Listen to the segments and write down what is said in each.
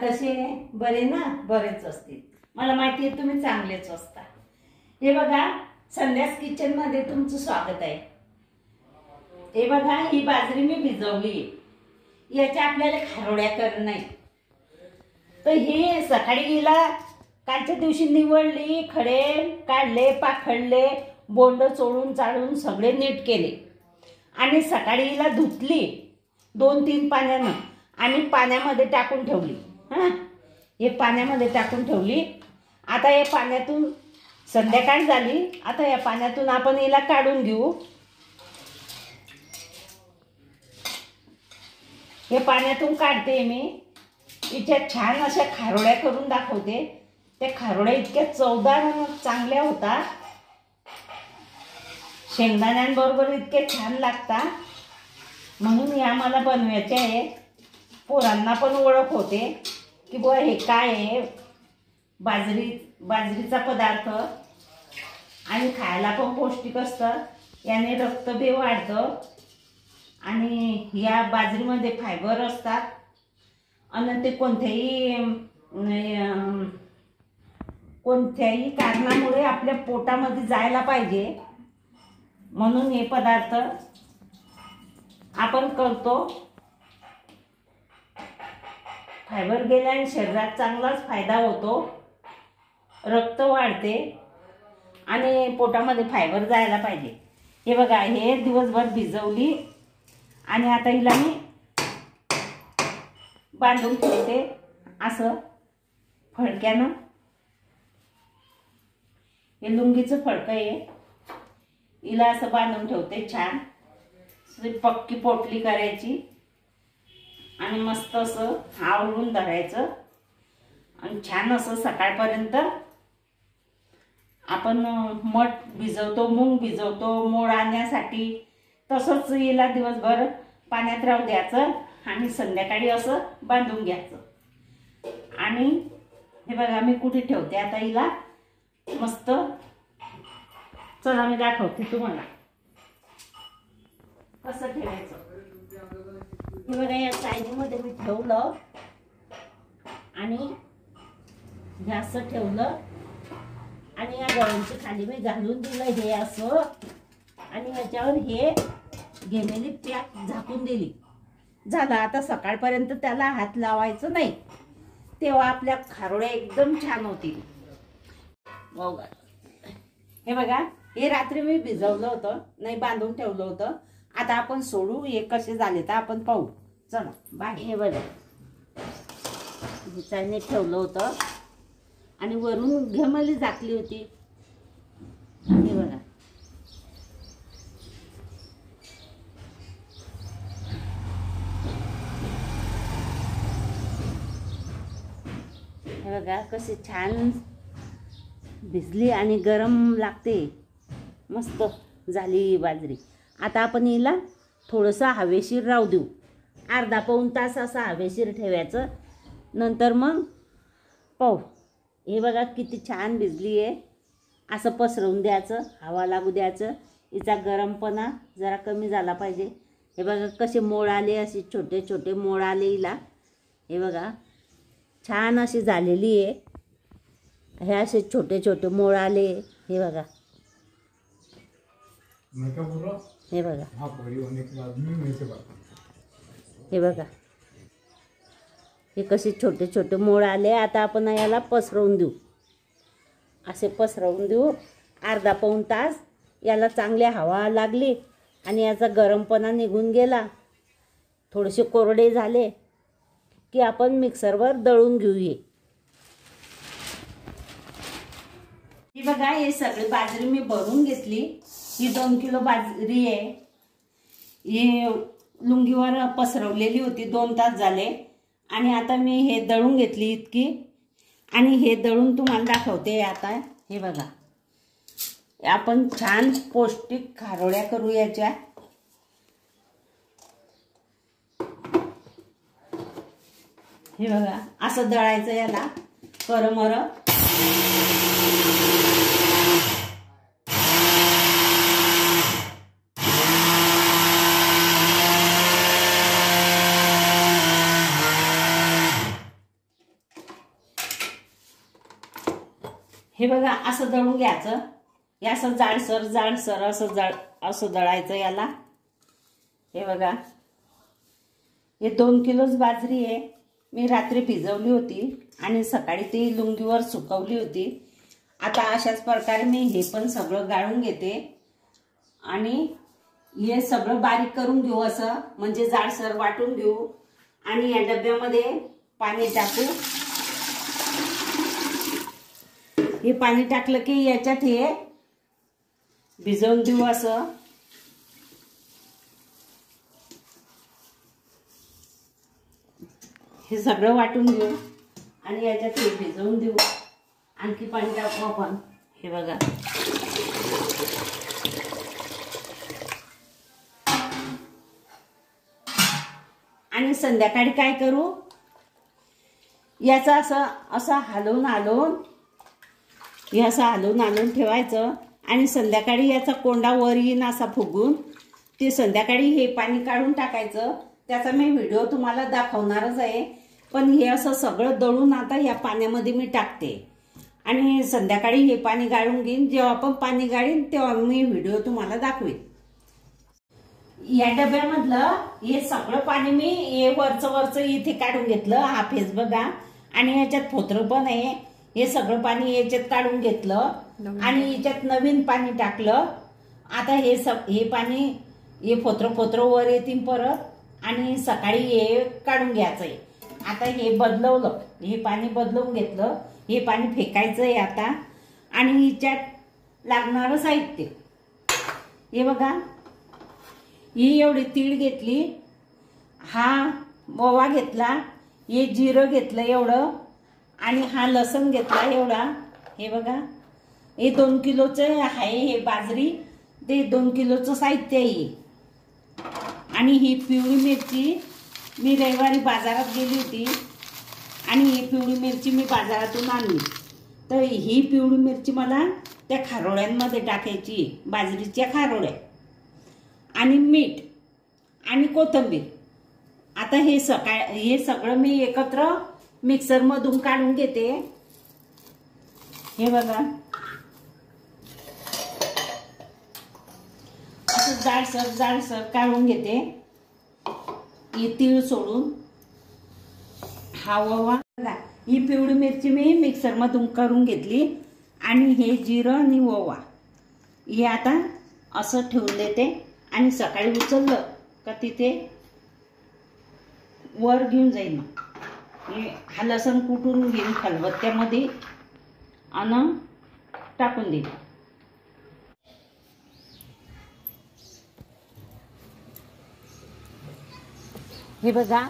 कसे बरे ना? बरेच असतील, मला माहिती आहे तुम्ही चांगलेच असता। हे बघा, संध्यास किचन मध्ये तुमचं स्वागत आहे। हे बघा, ही बाजरी मी भिजवली, याच्या आपल्याला खारोड्या करणं आहे। तर हे सकाळी हिला कालच्या दिवशी निवडली, खडे काढले, पाखडले, बोंड चोळून चाळून सगळे नीट केले आणि सकाळी हिला धुतली 2-3 पाण्यानं आणि पाण्यामध्ये टाकून ठेवली। हे पाण्यामध्ये टाकून ठेवली। आता या पाण्यातून संध्याकाळ झाली, आता या पाण्यातून आपण हिला काढून घेऊ। हे पाण्यातून काढते मी, हिच्या छान अशा खारोड्या करून दाखवते। त्या खारोड्या इतक्या चवदार आणि चांगल्या होतात, शेंगदाण्यांबरोबर इतके छान लागतात, म्हणून या मला बनवायचे आहे। पोरांना पण ओळख होते की बुवा हे काय आहे, बाजरीचा पदार्थ आणि खायला पण पौष्टिक असतं, याने रक्त बी वाढतं आणि या बाजरीमध्ये फायबर असतात आणि ते कोणत्याही कारणामुळे आपल्या पोटामध्ये जायला पाहिजे, म्हणून हे पदार्थ आपण करतो। फायबर गेल्याने शरीरात चांगलाच फायदा होतो, रक्त वाढते आणि पोटामध्ये फायबर जायला पाहिजे। हे बघा, हे दिवसभर भिजवली आणि आता हिला मी बांधून ठेवते असं फडक्यानं। हे लुंगीचं फडकं आहे, हिला असं बांधून ठेवते छान। पक्की पोटली करायची आणि मस्त असं आवळून धरायचं आणि छान असं सकाळपर्यंत आपण मठ भिजवतो, मूग भिजवतो मोड आणण्यासाठी, तसंच हिला दिवसभर पाण्यात राहू द्यायचं आणि संध्याकाळी असं बांधून घ्यायचं। आणि हे बघा मी कुठे ठेवते आता हिला मस्त, चला मी दाखवते तुम्हाला कसं ठेवायचं। हे बघा, या साईडमध्ये मी ठेवलं आणि हे असं ठेवलं आणि या गव्हांची खाली मी घालून दिलं हे असं आणि याच्यावर हे घेमेली पॅक झाकून दिली। झालं, आता सकाळपर्यंत त्याला हात लावायचं नाही, तेव्हा आपल्या खारोड्या एकदम छान होतील। हे बघा, हे रात्री मी भिजवलं होतं, नाही बांधून ठेवलं होतं। आता आपण सोडू, हे कसे झाले तर आपण पाहू, चला बाय। हे बघा, भिजायला ठेवलं होतं आणि वरून घेमली झाकली होती। हे बघा, हे बघा कशी छान भिजली आणि गरम लागते, मस्त झाली ही बाजरी। आता आपण हिला थोडंसं हवेशीर राहू देऊ, अर्धा-पाऊण तास असं हवेशीर ठेवायचं, नंतर मग पाहू। हे बघा किती छान भिजली आहे, असं पसरवून द्यायचं, हवा लागू द्यायचं, हिचा गरमपणा जरा कमी झाला पाहिजे। हे बघा कसे मोड आले, असे छोटे छोटे मोड आले हिला। हे बघा छान अशी झालेली आहे, हे असे छोटे छोटे मोड आले। हे बघा, हे बघा, हे बघा, हे कसे छोटे छोटे मोड आले। आता आपण याला पसरवून देऊ, असे पसरवून देऊ, अर्धा-पाऊण तास याला चांगली हवा लागली आणि याचा गरमपणा निघून गेला, थोडेसे कोरडे झाले की आपण मिक्सरवर दळून घेऊया। ही बघा, हे सगळी बाजरी मी भरून घेतली, ही 2 किलो बाजरी आहे। ही लुंगीवर पसरवलेली होती, 2 तास झाले आणि आता मी हे दळून घेतली इतकी आणि हे दळून तुम्हाला दाखवते आता। हे बघा, आपण छान पौष्टिक खारोड्या करू याच्या। हे बघा, असं दळायचं याला करमर। हे बघा असं दळून घ्यायचं. हे असं जाडसर असं दळायचं याला. हे बघा हे 2 किलोच बाजरी आहे. मी रात्री भिजवली होती आणि सकाळी ती लुंगीवर सुकवली होती. आता अशाच प्रकारे मी हे पण सगळं गाळून घेते आणि हे सगळं बारीक करून घेऊ, असं म्हणजे जाडसर वाटून घेऊ आणि या डब्यामध्ये पाणी टाकू. हे पाणी टाकलं की याच्यात हे भिजवून देऊ. असं हे सगळं वाटून घेऊ आणि याच्यात हे भिजवून देऊ. आणखी पाणी टाकू आपण. हे बघा आणि संध्याकाळी काय करू, याचं असं हलवून हे असं हलवून ठेवायचं आणि संध्याकाळी याचा कोंडा वर येईन असा फुगून ते संध्याकाळी हे पाणी काढून टाकायचं. त्याचा मी व्हिडिओ तुम्हाला दाखवणारच आहे. पण हे असं सगळं दळून आता या पाण्यामध्ये मी टाकते आणि संध्याकाळी हे पाणी गाळून घेईन. जेव्हा आपण पाणी गाळीन तेव्हा मी व्हिडिओ तुम्हाला दाखवेन. या डब्यामधलं हे सगळं पाणी मी हे वरचं इथे काढून घेतलं. हा फेस बघा आणि याच्यात फोत्र पण आहे. हे सगळं पाणी याच्यात काढून घेतलं आणि याच्यात नवीन पाणी टाकलं. आता हे पाणी हे फोत्र वर येतील परत आणि सकाळी हे काढून घ्यायचंय. आता हे बदलवलं, हे पाणी बदलवून घेतलं. हे पाणी फेकायचंय आता. आणि हिच्यात लागणारं साहित्य हे बघा, ही एवढी तीळ घेतली, हा ओवा घेतला, हे जिरं घेतलं एवढं आणि हा लसूण घेतला एवढा. हे बघा हे 2 किलोचं आहे. हे बाजरी ते 2 किलोचं साहित्य आहे. आणि ही पिवळी मिरची मी रविवारी बाजारात गेली होती आणि ही पिवळी मिरची मी बाजारातून आणली. तर ही पिवळी मिरची मला त्या खारोड्यांमध्ये टाकायची, बाजरीच्या खारोड्या. आणि मीठ आणि कोथिंबीर. आता हे सगळं मी एकत्र मिक्सरमधून काढून घेते. हे बघा असं जाडसर काढून घेते. हे तीळ सोडून हा ओवा. ही पिवळी मिरची मी मिक्सरमधून करून घेतली आणि हे जिरं आणि ओवा हे आता असं ठेवून देते आणि सकाळी उचललं का तिथे वर घेऊन जाईल. हा लसूण कुटून घेईन खलबत्त्यामध्ये आणि टाकून देईन. हे बघा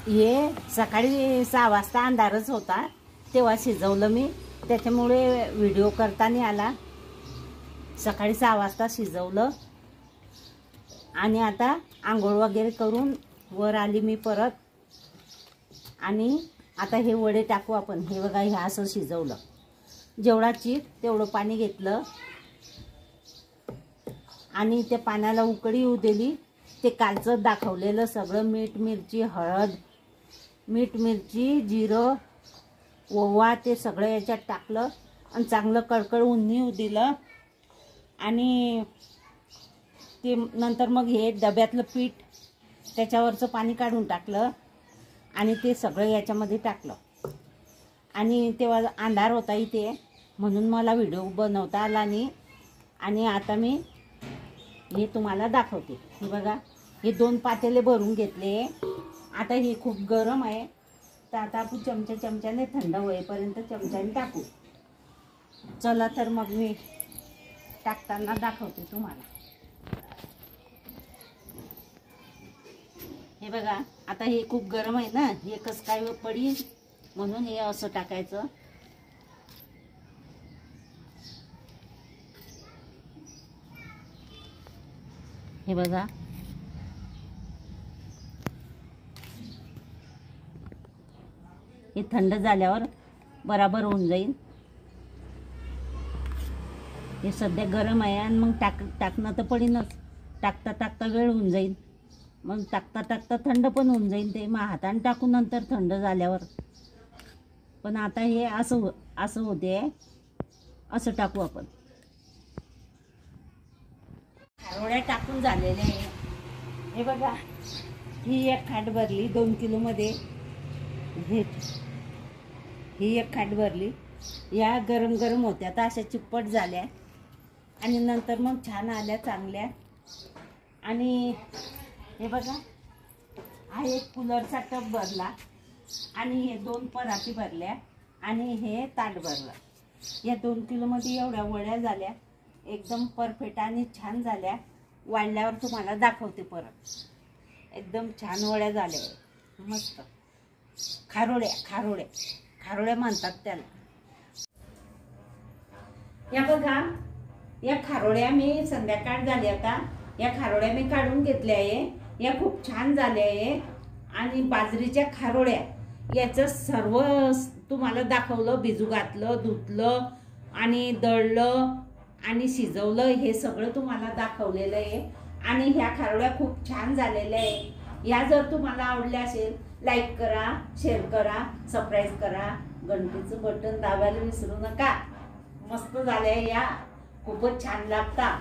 हे सकाळी 6 वाजता अंधारच होता तेव्हा शिजवलं मी, त्याच्यामुळे व्हिडिओ करता नाही आला. सकाळी 6 वाजता शिजवलं आणि आता आंघोळ वगैरे करून वर आली मी परत. आणि आता हे वडे टाकू आपण. हे बघा हे असं शिजवलं, जेवढा चीक तेवढं पाणी घेतलं आणि त्या पाण्याला उकळी येऊ दिली. ते कालचं दाखवलेलं सगळं मीठ मिरची हळद, मीठ मिरची जिरं ओवा ते सगळं याच्यात टाकलं आणि चांगलं कडकडून येऊ दिलं. आणि ते नंतर मग हे डब्यातलं पीठ त्याच्यावरचं पाणी काढून टाकलं आणि ते सगळं याच्यामध्ये टाकलं. आणि तेव्हा अंधार होता इथे म्हणून मला व्हिडिओ बनवता आला नाही. आणि आता मी हे तुम्हाला दाखवते. हे बघा हे 2 पातेले भरून घेतले. आता हे खूप गरम आहे तर आता आपण चमच्याने थंड होईपर्यंत चमच्याने टाकू. चला तर मग मी टाकताना दाखवते तुम्हाला. हे बघा आता हे खूप गरम आहे ना, हे कसं काय पडील म्हणून हे असं टाकायचं. हे बघा हे थंड झाल्यावर बराबर होऊन जाईल. हे सध्या गरम आहे आणि मग टाकणं तर पडीनच. टाकता वेळ होऊन जाईल, मग टाकता थंड पण होऊन जाईल. ते मग हाताने टाकू नंतर थंड झाल्यावर. पण आता हे असं होते, असं टाकू आपण. खारोड्या टाकून झालेल्या आहे. हे बघा, ही एक खाट भरली 2 किलोमध्ये. ही एक खाट भरली. या गरम गरम होत्या तर अशा चिप्पट झाल्या आणि नंतर मग छान आल्या चांगल्या. आणि हे बघा, हा एक कूलरचा टब भरला आणि हे 2 पराती भरल्या आणि हे ताट भरलं. या 2 किलोमध्ये एवढ्या वड्या झाल्या, एकदम परफेक्ट आणि छान झाल्या. वाढल्यावर तुम्हाला दाखवते परत. एकदम छान वड्या झाल्या, मस्त. खारोड्या खारोड्या खारोड्या म्हणतात त्याला. या बघा, या खारोड्या मी संध्याकाळ झाली आता. या खारोड्या मी काढून घेतल्या आहे. या खूप छान झाल्या आहे. आणि बाजरीच्या खारोड्या याचं सर्व तुम्हाला दाखवलं. भिजू घातलं, धुतलं आणि दळलं आणि शिजवलं, हे सगळं तुम्हाला दाखवलेलं आहे. आणि ह्या खारोड्या खूप छान झालेल्या आहे. या जर तुम्हाला आवडल्या असेल, लाईक करा, शेअर करा, सबस्क्राईब करा, घंटीचं बटन दाबायला विसरू नका. मस्त झाल्या या, खूपच छान लागतात.